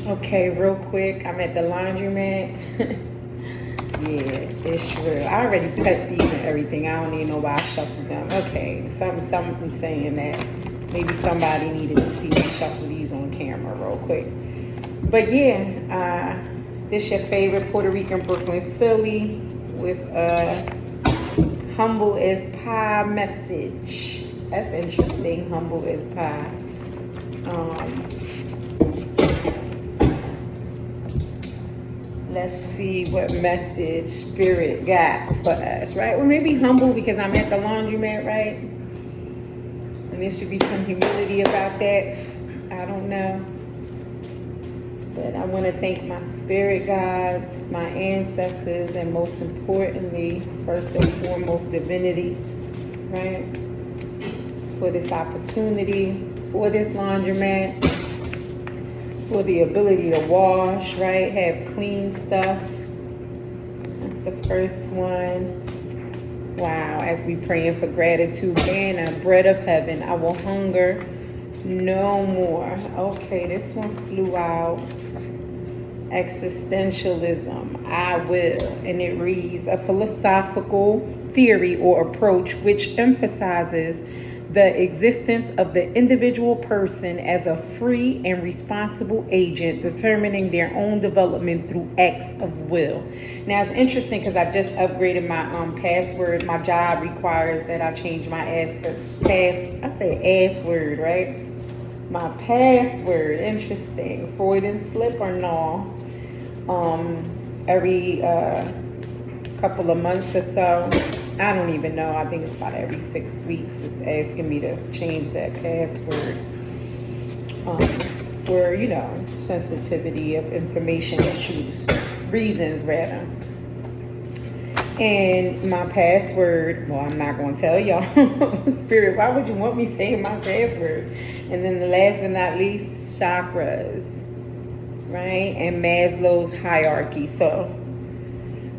Okay, real quick, I'm at the laundromat. Yeah, it's real. I already cut these and everything. I don't even know why I shuffled them. Okay, something saying that maybe somebody needed to see me shuffle these on camera real quick. But yeah, this your favorite Puerto Rican Brooklyn Philly with a humble as pie message. That's interesting, humble as pie. Um, let's see what message spirit got for us, right? Or maybe humble because I'm at the laundromat, right? And there should be some humility about that. I don't know. But I want to thank my spirit guides, my ancestors, and most importantly, first and foremost, divinity, right? For this opportunity, for this laundromat, for the ability to wash, right? Have clean stuff. That's the first one. Wow, as we praying for gratitude, manna, bread of heaven, I will hunger no more. Okay, this one flew out. Existentialism, I will, and it reads a philosophical theory or approach which emphasizes the existence of the individual person as a free and responsible agent determining their own development through acts of will. Now it's interesting because I just upgraded my password. My job requires that I change my password, right? My password. Interesting. Freudian slip or no? Every couple of months or so. I don't even know. I think it's about every 6 weeks. It's asking me to change that password for, sensitivity of information issues, reasons rather. And my password, well, I'm not going to tell y'all. Spirit, why would you want me saying my password? And then the last but not least, chakras, right? And Maslow's hierarchy. So,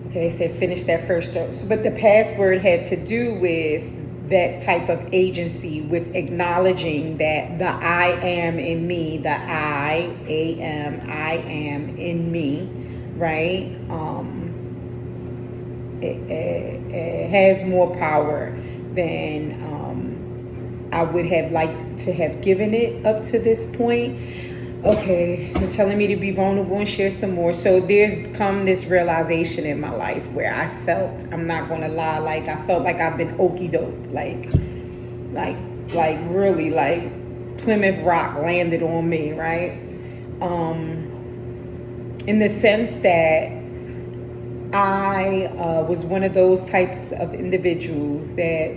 okay, it said finish that first dose. But the password had to do with that type of agency, with acknowledging that the I am in me, the I am in me, right? It has more power than I would have liked to have given it up to this point. Okay, they're telling me to be vulnerable and share some more. So there's come this realization in my life where I felt, I'm not gonna lie, like I felt like I've been okie doke, like really, like Plymouth Rock landed on me, right? In the sense that I was one of those types of individuals that,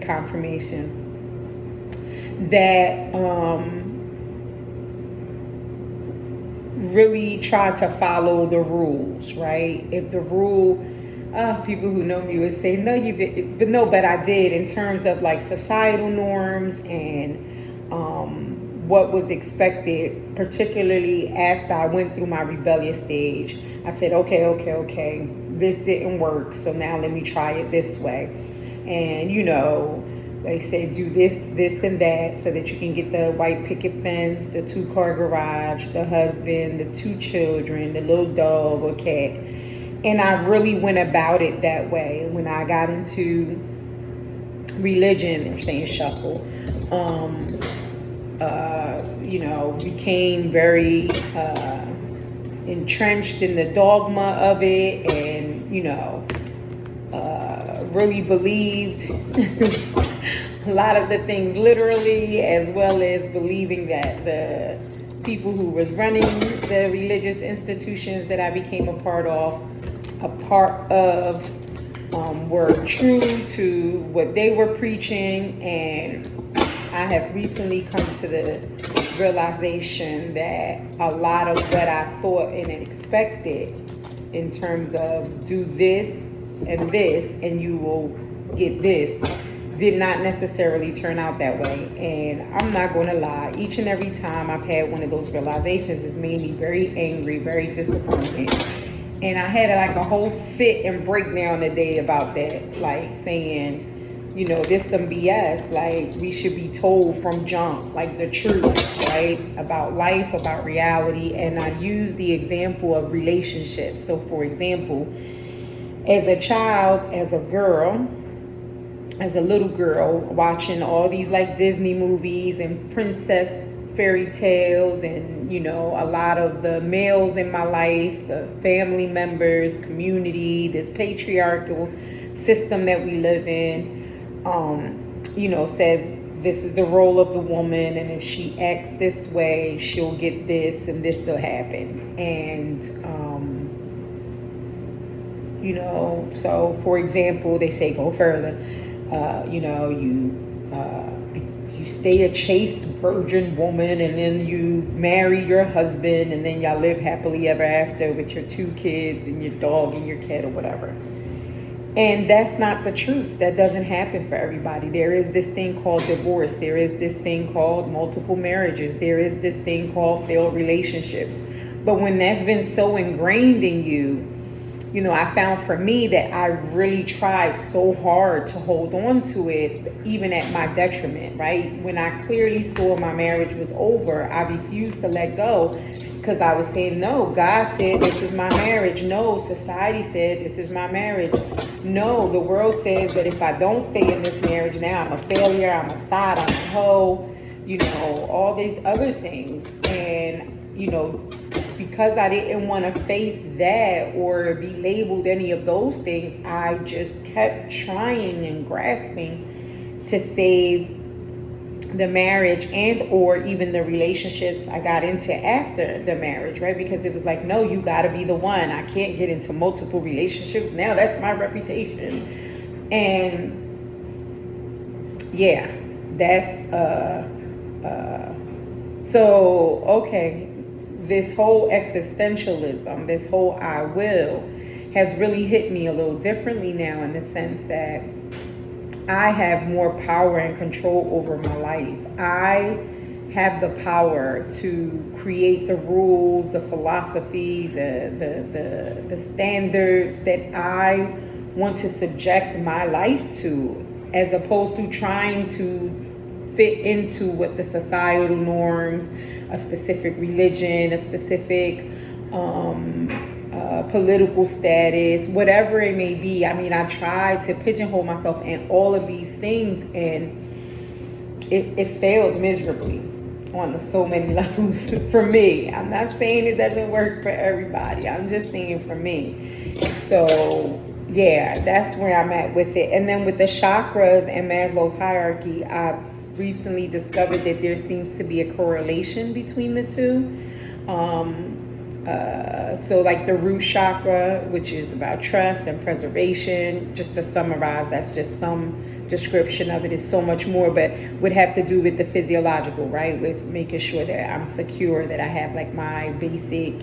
confirmation, that really tried to follow the rules, right? If the rule, people who know me would say, no, you did, but no, but I did in terms of like societal norms and what was expected, particularly after I went through my rebellious stage. I said, okay, this didn't work, so now let me try it this way. And they say do this, and that so that you can get the white picket fence, the 2-car garage, the husband, the 2 children, the little dog or cat. And I really went about it that way. When I got into religion, and saying shuffle, became very entrenched in the dogma of it, and really believed a lot of the things literally, as well as believing that the people who was running the religious institutions that I became a part of were true to what they were preaching. And I have recently come to the realization that a lot of what I thought and expected in terms of do this and you will get this did not necessarily turn out that way. And I'm not going to lie, each and every time I've had one of those realizations, it's made me very angry, very disappointed. And I had like a whole fit and breakdown today about that, like saying you know, this some BS. Like, we should be told from jump, like, the truth, right? About life, about reality. And I use the example of relationships. So, for example, as a child, as a girl, as a little girl, watching all these like Disney movies and princess fairy tales, and you know, a lot of the males in my life, the family members, community, this patriarchal system that we live in, you know, says this is the role of the woman, and if she acts this way, she'll get this, and this will happen. And you know, so for example, they say go further. You know, you stay a chaste virgin woman, and then you marry your husband, and then y'all live happily ever after with your 2 kids and your dog and your cat or whatever. And that's not the truth. That doesn't happen for everybody. There is this thing called divorce. There is this thing called multiple marriages. There is this thing called failed relationships. But when that's been so ingrained in you, you know, I found for me that I really tried so hard to hold on to it, even at my detriment, right? When I clearly saw my marriage was over, I refused to let go, because I was saying, no, God said this is my marriage. No, society said this is my marriage. No, the world says that if I don't stay in this marriage now, I'm a failure, I'm a thought, I'm a hoe, you know, all these other things. And, you know, because I didn't want to face that or be labeled any of those things, I just kept trying and grasping to save the marriage and or even the relationships I got into after the marriage, right? Because it was like, no, you got to be the one. I can't get into multiple relationships. Now that's my reputation. And yeah, that's so okay, this whole existentialism, this whole I will, has really hit me a little differently now, in the sense that I have more power and control over my life. I have the power to create the rules, the philosophy, the standards that I want to subject my life to, as opposed to trying to fit into what the societal norms, a specific religion, a specific political status, whatever it may be. I mean, I try to pigeonhole myself in all of these things, and it failed miserably on so many levels for me. I'm not saying it doesn't work for everybody. I'm just saying for me. So yeah, that's where I'm at with it. And then with the chakras and Maslow's hierarchy, I've recently discovered that there seems to be a correlation between the two. So like the root chakra, which is about trust and preservation, just to summarize, that's just some description of it. Is so much more, but would have to do with the physiological, right? With making sure that I'm secure, that I have like my basic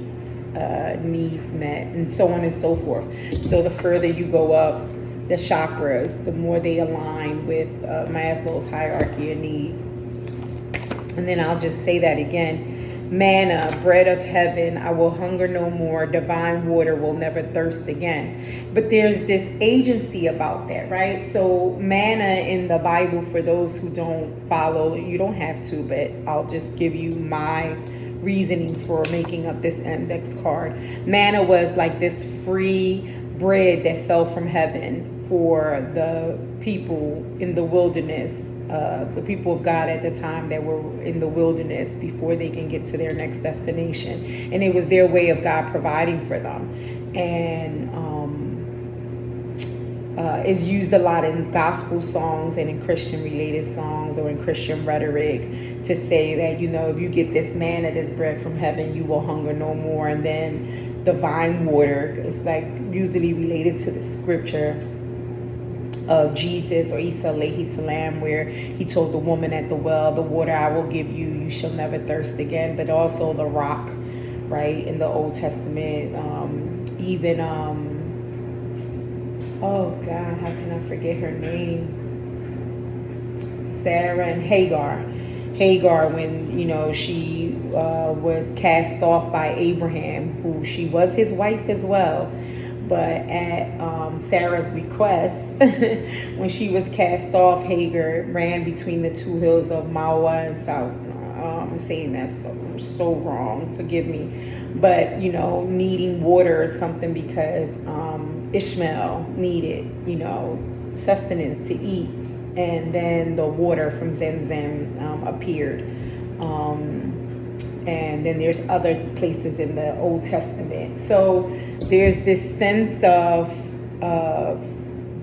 needs met, and so on and so forth. So the further you go up the chakras, the more they align with Maslow's hierarchy of need. And then I'll just say that again. Manna, bread of heaven, I will hunger no more. Divine water will never thirst again. But there's this agency about that, right? So manna in the Bible, for those who don't follow, you don't have to, but I'll just give you my reasoning for making up this index card. Manna was like this free bread that fell from heaven for the people in the wilderness. The people of God at the time that were in the wilderness before they can get to their next destination. And it was their way of God providing for them. And is used a lot in gospel songs and in Christian related songs or in Christian rhetoric to say that, you know, if you get this manna, this bread from heaven, you will hunger no more. And then divine water is like usually related to the scripture of Jesus or Isa alayhi salam, where he told the woman at the well, the water I will give you, you shall never thirst again. But also the rock, right, in the Old Testament. Even oh God, how can I forget her name? Sarah and Hagar. Hagar, when, you know, she was cast off by Abraham, who she was his wife as well. But at Sarah's request, when she was cast off, Hagar ran between the two hills of Mawa and South. I'm saying that's so wrong, forgive me. But, you know, needing water or something because Ishmael needed, you know, sustenance to eat. And then the water from Zamzam appeared. And then there's other places in the Old Testament. So there's this sense of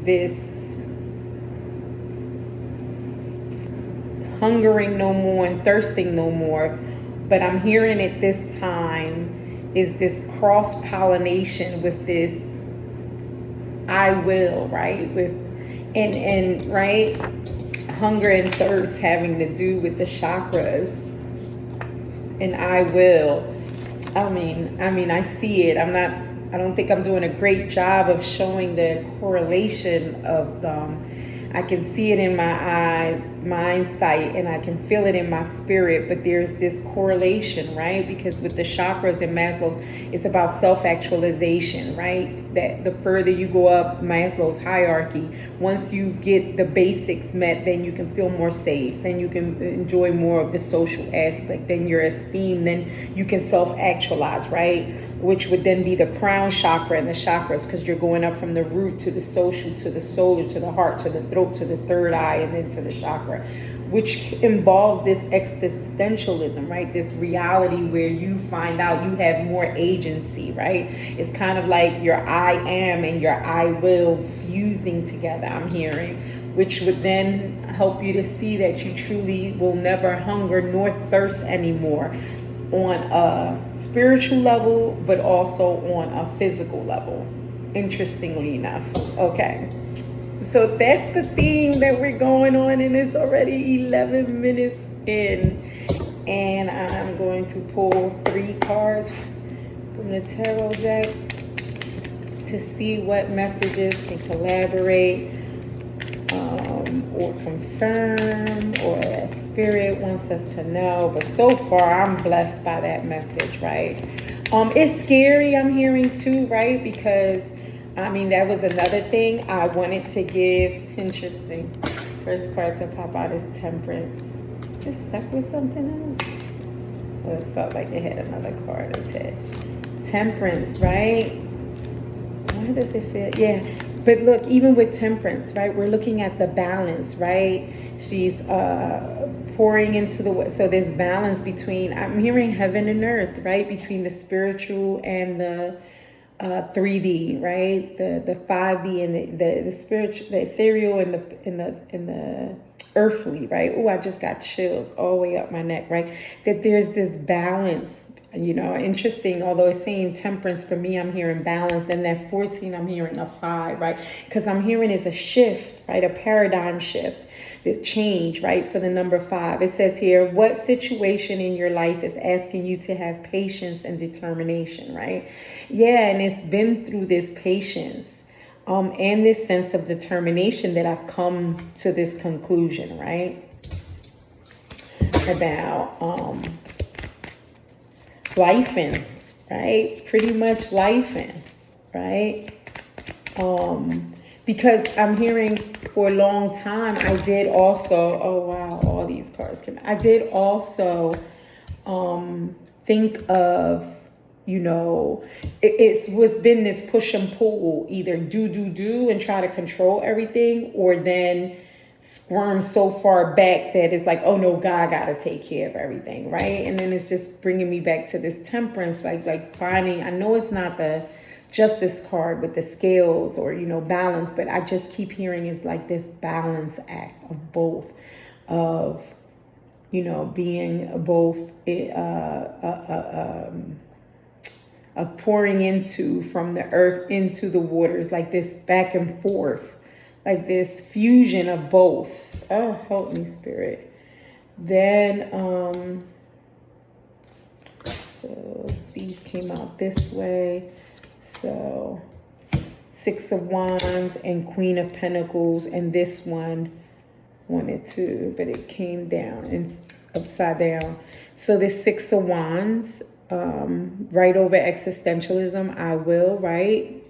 this hungering no more and thirsting no more. But I'm hearing it this time is this cross-pollination with this I will, right? With and right, hunger and thirst having to do with the chakras. And I will. I mean, I see it. I don't think I'm doing a great job of showing the correlation of them. I can see it in my eyes, mind sight, and I can feel it in my spirit, but there's this correlation, right? Because with the chakras and Maslow, it's about self-actualization, right? That the further you go up Maslow's hierarchy, once you get the basics met, then you can feel more safe, then you can enjoy more of the social aspect, then your esteem, then you can self-actualize, right? Which would then be the crown chakra and the chakras, because you're going up from the root to the social, to the solar, to the heart, to the throat, to the third eye, and then to the chakra, which involves this existentialism, right? This reality where you find out you have more agency, right? It's kind of like your I am and your I will fusing together, I'm hearing, which would then help you to see that you truly will never hunger nor thirst anymore on a spiritual level, but also on a physical level, interestingly enough. Okay, so that's the theme that we're going on, and it's already 11 minutes in, and I'm going to pull 3 cards from the tarot deck to see what messages can collaborate or confirm, or that spirit wants us to know. But so far I'm blessed by that message, right? It's scary, I'm hearing too, right? Because I mean, that was another thing I wanted to give. Interesting. First card to pop out is Temperance. Just stuck with something else. Well, it felt like it had another card instead. Temperance, right? Why does it feel? Yeah. But look, even with Temperance, right, we're looking at the balance, right? She's pouring into the, so there's balance between, I'm hearing heaven and earth, right? Between the spiritual and the 3D, right? The 5D and the spiritual, the ethereal and the earthly, right? Oh, I just got chills all the way up my neck, right? That there's this balance. You know, interesting, although it's saying Temperance, for me, I'm hearing balance. Then that 14, I'm hearing a 5, right? Because I'm hearing is a shift, right? A paradigm shift, the change, right? For the number 5. It says here, what situation in your life is asking you to have patience and determination, right? Yeah, and it's been through this patience and this sense of determination that I've come to this conclusion, right? About lifing, right? Pretty much lifing, right? Because I'm hearing for a long time, I did also, oh wow, all these cards came out. I did also think of, you know, it's what's been this push and pull, either do and try to control everything, or then squirm so far back that it's like, oh no, God got to take care of everything, right? And then it's just bringing me back to this Temperance, like finding, I know it's not the Justice card with the scales or, you know, balance, but I just keep hearing it's like this balance act of both, of, you know, being both of pouring into from the earth into the waters, like this back and forth, like this fusion of both. Oh, help me, Spirit. Then, so these came out this way. So 6 of Wands and Queen of Pentacles, and this one wanted to, but it came down and upside down. So this 6 of Wands, right over existentialism, I will, right?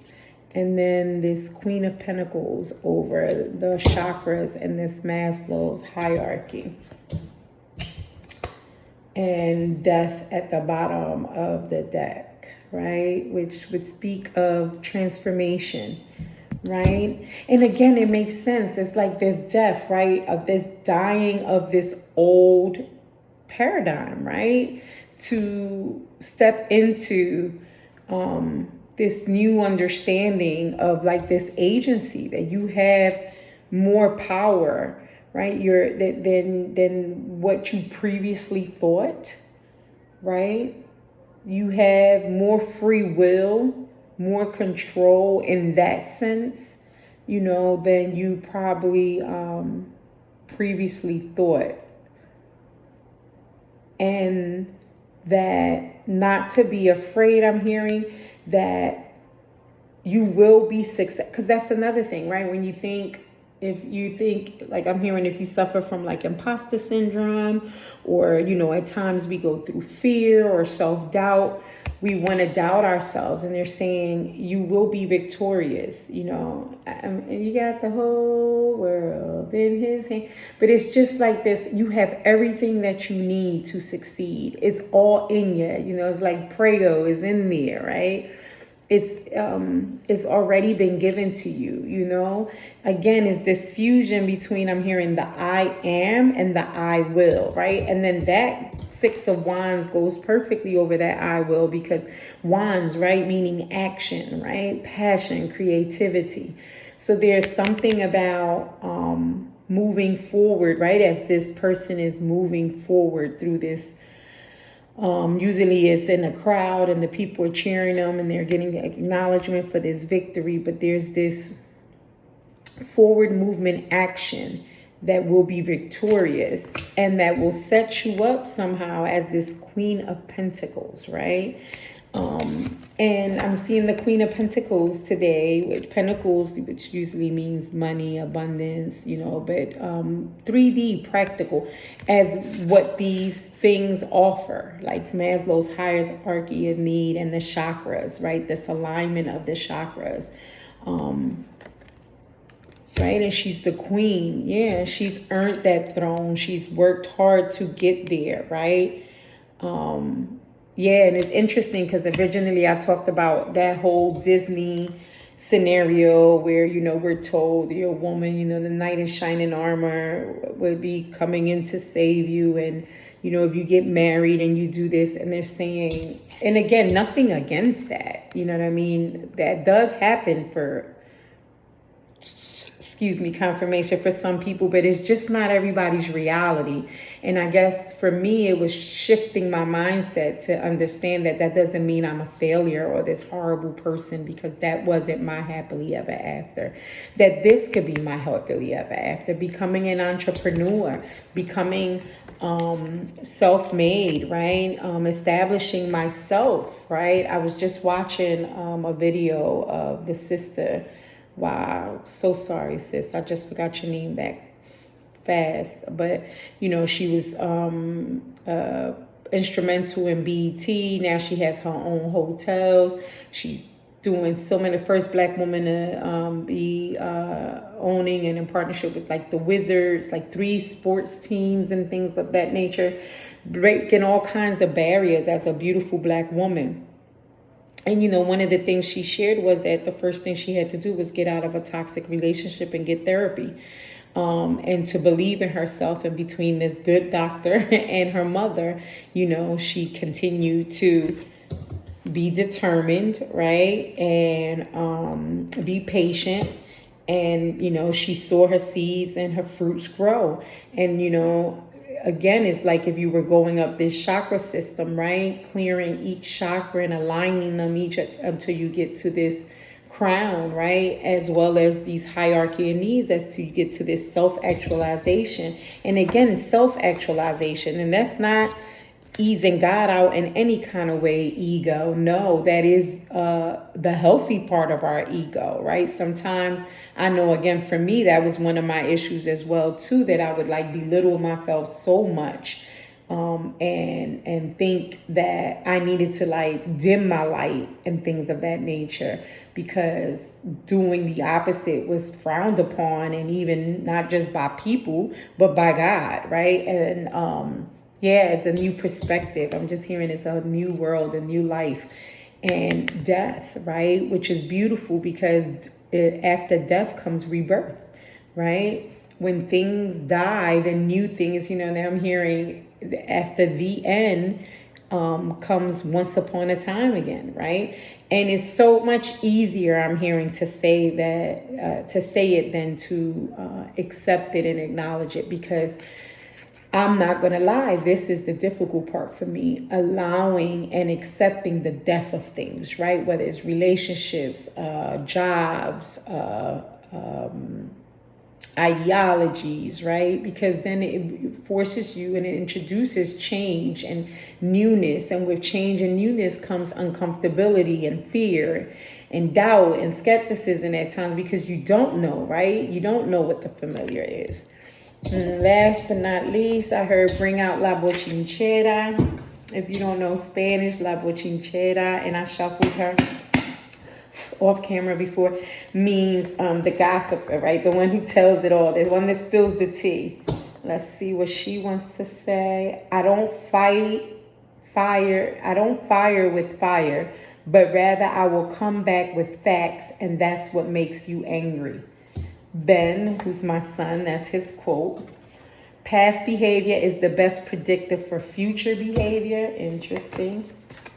And then this Queen of Pentacles over the chakras and this Maslow's hierarchy. And death at the bottom of the deck, right? Which would speak of transformation, right? And again, it makes sense. It's like this death, right? Of this dying of this old paradigm, right? To step into this new understanding of like this agency, that you have more power, right? Than what you previously thought, right? You have more free will, more control in that sense, than you probably previously thought. And that not to be afraid, I'm hearing that you will be successful. Because that's another thing, right? If you think, like I'm hearing, if you suffer from like imposter syndrome, or, at times we go through fear or self-doubt, we want to doubt ourselves. And they're saying you will be victorious, and you got the whole world in his hand. But it's just like this, you have everything that you need to succeed. It's all in you, it's like Prego is in there, right? It's already been given to you, Again, is this fusion between, I'm hearing the I am and the I will, right? And then that Six of Wands goes perfectly over that I will, because wands, right, meaning action, right? Passion, creativity. So there's something about moving forward, right? As this person is moving forward through this. Usually it's in a crowd and the people are cheering them and they're getting acknowledgement for this victory, but there's this forward movement action that will be victorious and that will set you up somehow as this Queen of Pentacles, right? And I'm seeing the Queen of Pentacles today, with Pentacles, which usually means money, abundance, but 3D practical as what these things offer, like Maslow's hierarchy of need and the chakras, right? This alignment of the chakras. Right? And she's the queen. Yeah, she's earned that throne. She's worked hard to get there, right? Yeah, and it's interesting because originally I talked about that whole Disney scenario where, we're told you're a woman, the knight in shining armor would be coming in to save you. And, if you get married and you do this, and they're saying, and again, nothing against that, you know what I mean? That does happen for, confirmation for some people, but it's just not everybody's reality. And I guess for me, it was shifting my mindset to understand that doesn't mean I'm a failure or this horrible person, because that wasn't my happily ever after. That this could be my happily ever after, becoming an entrepreneur, becoming self-made, right? Establishing myself, right? I was just watching a video of the sister. Wow, so sorry, sis. I just forgot your name back fast. But, she was instrumental in BET. Now she has her own hotels. She's doing so many, first Black woman to be owning and in partnership with like the Wizards, like 3 sports teams and things of that nature, breaking all kinds of barriers as a beautiful Black woman. And, one of the things she shared was that the first thing she had to do was get out of a toxic relationship and get therapy, and to believe in herself. And between this good doctor and her mother, she continued to be determined, right? And be patient. And, she saw her seeds and her fruits grow. And, again, it's like if you were going up this chakra system, right? Clearing each chakra and aligning them each until you get to this crown, right? As well as these hierarchy of needs as you get to this self-actualization. And again, it's self-actualization. And that's not easing God out in any kind of way, ego. No, that is the healthy part of our ego, right? Sometimes I know, again, for me, that was one of my issues as well, too, that I would like belittle myself so much and think that I needed to like dim my light and things of that nature, because doing the opposite was frowned upon, and even not just by people but by God, right? And yeah, it's a new perspective. I'm just hearing it's a new world, a new life, and death, right? Which is beautiful, because after death comes rebirth, right? When things die, then new things, now I'm hearing after the end comes once upon a time again, right? And it's so much easier, I'm hearing, to say that, to say it than to accept it and acknowledge it, because I'm not going to lie, this is the difficult part for me, allowing and accepting the death of things, right? Whether it's relationships, jobs, ideologies, right? Because then it forces you and it introduces change and newness. And with change and newness comes uncomfortability and fear and doubt and skepticism at times, because you don't know, right? You don't know what the familiar is. And last but not least, I heard bring out La Bochinchera. If you don't know Spanish, La Bochinchera, and I shuffled her off camera before, means the gossiper, right? The one who tells it all, the one that spills the tea. Let's see what she wants to say. I don't fire with fire, but rather I will come back with facts, and that's what makes you angry. Ben, who's my son, that's his quote. Past behavior is the best predictor for future behavior. Interesting.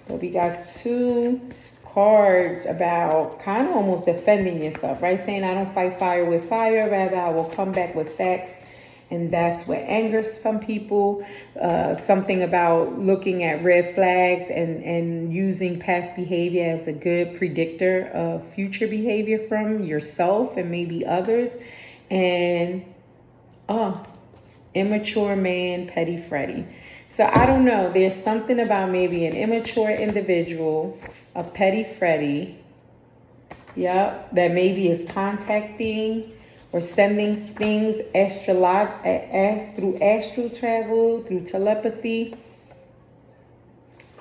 But we got 2 cards about kind of almost defending yourself, right? Saying I don't fight fire with fire, rather I will come back with facts, and that's what angers some people. Something about looking at red flags and using past behavior as a good predictor of future behavior from yourself and maybe others. And immature man, Petty Freddy. So I don't know. There's something about maybe an immature individual, a Petty Freddy, that maybe is contacting or sending things through astral travel, through telepathy.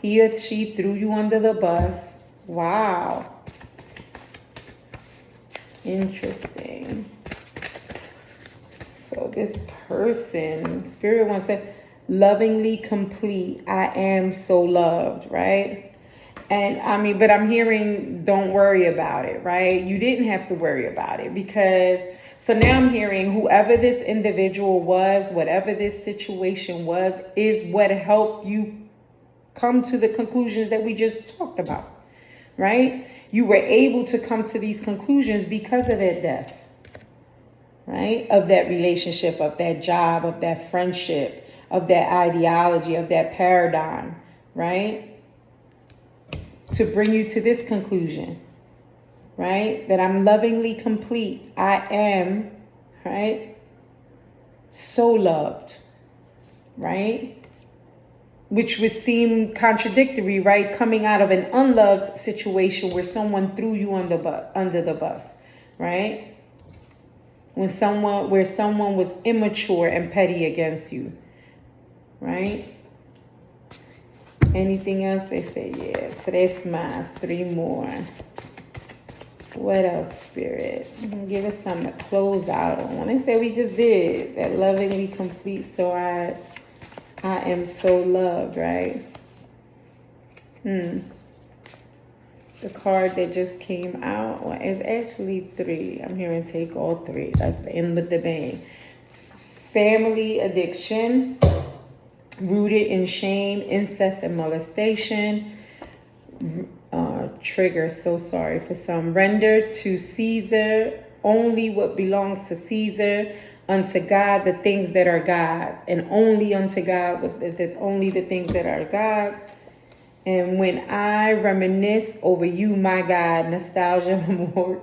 He or she threw you under the bus. Wow. Interesting. So this person, Spirit wants to lovingly complete. I am so loved, right? And I mean, but I'm hearing don't worry about it, right? You didn't have to worry about it, because so now I'm hearing whoever this individual was, whatever this situation was, is what helped you come to the conclusions that we just talked about, right? You were able to come to these conclusions because of that death, right? Of that relationship, of that job, of that friendship, of that ideology, of that paradigm, right? To bring you to this conclusion, right? That I'm lovingly complete. I am, right? So loved, right? Which would seem contradictory, right? Coming out of an unloved situation where someone threw you under the bus, right? Where someone was immature and petty against you, right? Anything else? They say, yeah, 3 más, 3 more. What else, Spirit? Give us something to close out on. They say we just did that lovingly complete. So I am so loved, right? The card that just came out is actually 3. I'm hearing take all 3. That's the end with the bang. Family addiction, rooted in shame, incest, and molestation. Trigger, so sorry for some. Render to Caesar only what belongs to Caesar, unto God the things that are God's, and only unto God only the things that are God. And when I reminisce over you, my God, nostalgia,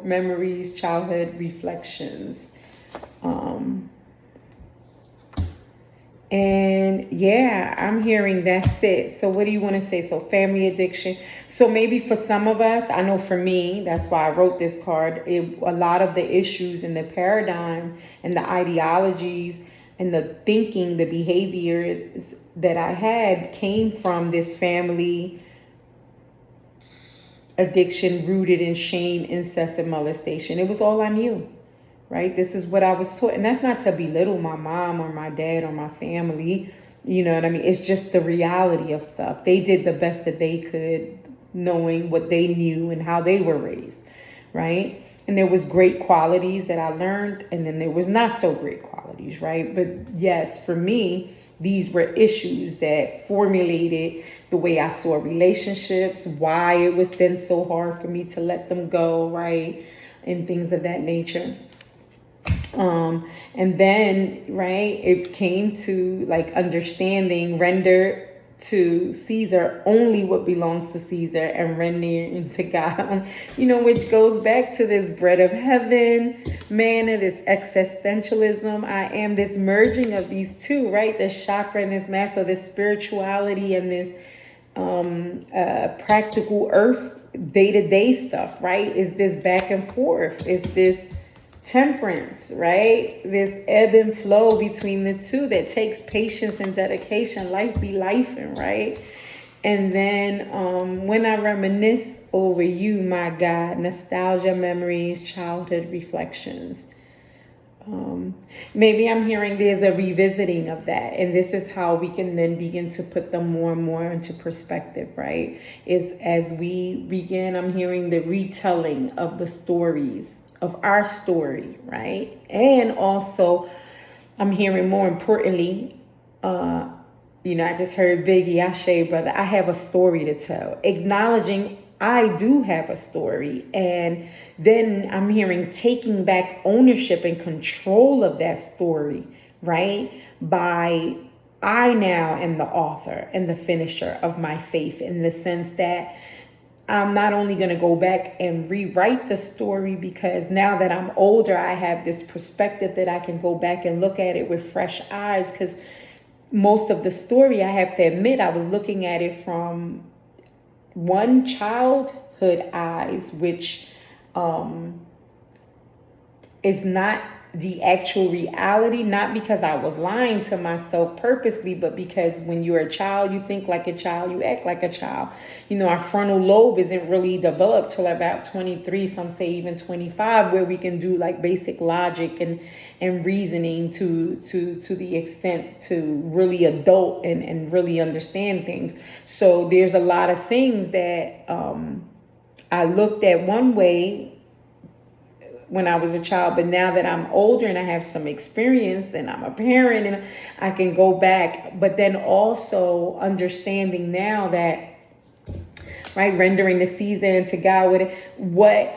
memories, childhood reflections. And yeah, I'm hearing that's it. So what do you want to say? So family addiction. So maybe for some of us, I know for me, that's why I wrote this card. A lot of the issues in the paradigm and the ideologies and the thinking, the behaviors that I had came from this family addiction rooted in shame, incest, and molestation. It was all I knew, right? This is what I was taught. And that's not to belittle my mom or my dad or my family. You know what I mean? It's just the reality of stuff. They did the best that they could, knowing what they knew and how they were raised, right? And there was great qualities that I learned, and then there was not so great qualities, right? But yes, for me, these were issues that formulated the way I saw relationships, why it was then so hard for me to let them go, right? And things of that nature. And then, right, it came to like understanding, render to Caesar only what belongs to Caesar and rendering to God, which goes back to this bread of heaven, manna, this existentialism. I am this merging of these two, right? This chakra and this mass, so this spirituality and this practical earth day-to-day stuff, right? Is this back and forth? Is this temperance, right? This ebb and flow between the two that takes patience and dedication. Life be lifing, right? And then when I reminisce over you, my God, nostalgia, memories, childhood reflections. Maybe I'm hearing there's a revisiting of that, and this is how we can then begin to put them more and more into perspective, right? Is as we begin, I'm hearing the retelling of the stories of our story, right? And also, I'm hearing more importantly, I just heard Biggie, Ashe, brother, I have a story to tell, acknowledging I do have a story. And then I'm hearing taking back ownership and control of that story, right? By I now am the author and the finisher of my faith, in the sense that I'm not only going to go back and rewrite the story, because now that I'm older, I have this perspective that I can go back and look at it with fresh eyes. Because most of the story, I have to admit, I was looking at it from one childhood eyes, which is not the actual reality, not because I was lying to myself purposely, but because when you're a child, you think like a child, you act like a child. Our frontal lobe isn't really developed till about 23, some say even 25, where we can do like basic logic and reasoning to the extent to really adult and really understand things. So there's a lot of things that I looked at one way when I was a child, but now that I'm older and I have some experience and I'm a parent, and I can go back, but then also understanding now that, right, rendering the season to God with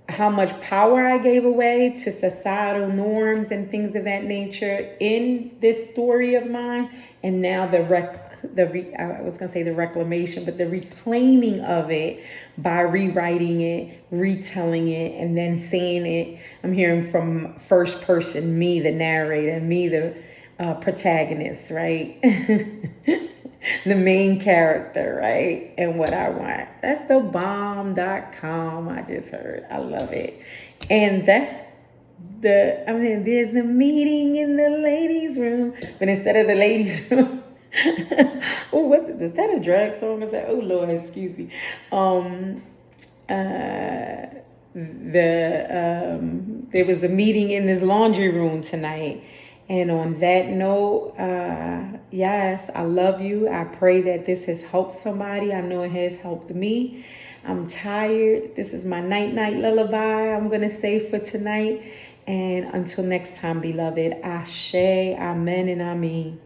how much power I gave away to societal norms and things of that nature in this story of mine. And now I was going to say the reclamation, but the reclaiming of it by rewriting it, retelling it, and then saying it. I'm hearing from first person, me, the narrator, me, the protagonist, right? The main character, right? And what I want. That's the bomb.com. I just heard. I love it. And that's there's a meeting in the ladies' room. But instead of the ladies' room, oh, what's it? Is that a drag song? Is that? Oh Lord, excuse me. There was a meeting in this laundry room tonight. And on that note, yes, I love you. I pray that this has helped somebody. I know it has helped me. I'm tired. This is my night lullaby, I'm going to say, for tonight. And until next time, beloved, Ashe, Amen, and Amen.